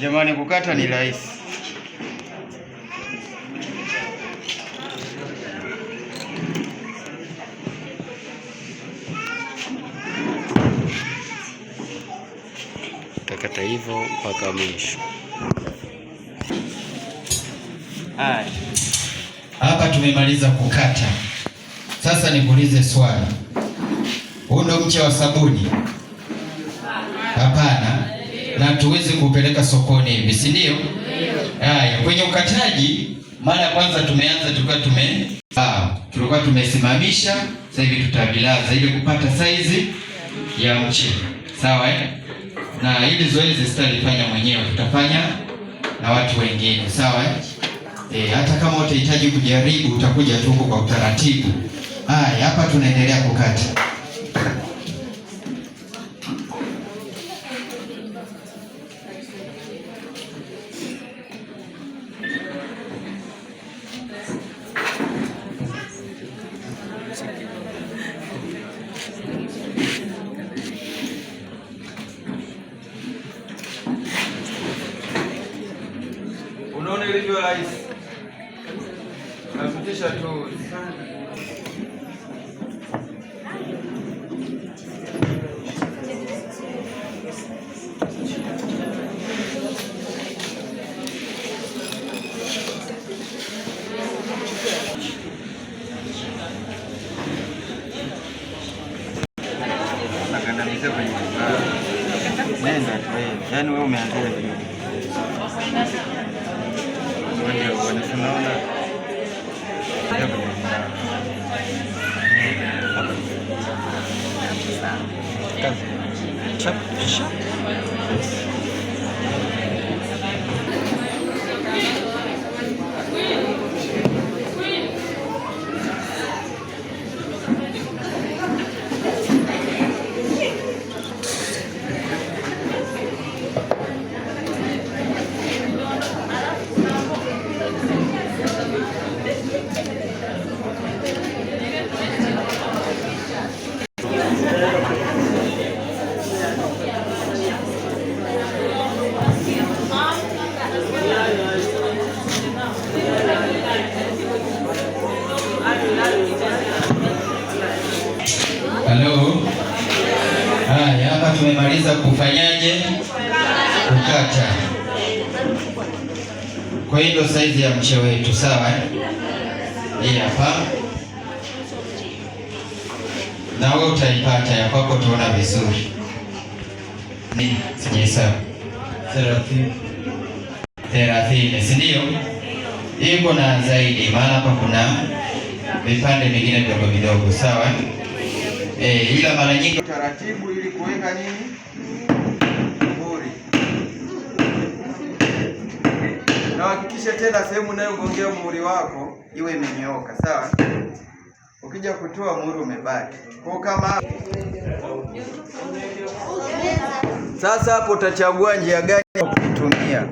Jamani, kukata ni rahisi. Utakata hivyo mpaka mwisho. Haya, hapa tumemaliza kukata. Sasa nikuulize swali, huu ndo mche wa sabuni? Hapana, na tuwezi kupeleka sokoni hivi, si ndio? Haya, kwenye ukataji, mara ya kwanza tumeanza tulikuwa tumesimamisha, sasa hivi tutabilaza ili kupata saizi ya mche. Sawa na hili zoezi sitalifanya mwenyewe, tutafanya na watu wengine. Sawa hata kama utahitaji kujaribu utakuja tu kwa utaratibu. Haya, hapa tunaendelea kukata. Unaona ilivyo rahisi? Nafutisha tu. Nakandamiza kwenye nenda tu. Yaani wewe umeanzia hivi. Wanaona Halo. Haya, hapa tumemaliza kufanyaje? Kukata. Kwa hiyo saizi ya mche wetu, sawa hii hapa. Na wewe utaipata ya kwako, tuona vizuri. Ni sijahesabu. 30, si ndio? Iko na zaidi, maana hapa kuna vipande vingine vidogo vidogo, sawa? Ila mara nyingi taratibu ili kuweka nini? Muhuri. Na hakikisha tena sehemu unayogongea muhuri wako iwe imenyooka, sawa? Ukija kutoa muhuri umebaki. Kwa kama sasa hapo utachagua njia gani ya kutumia.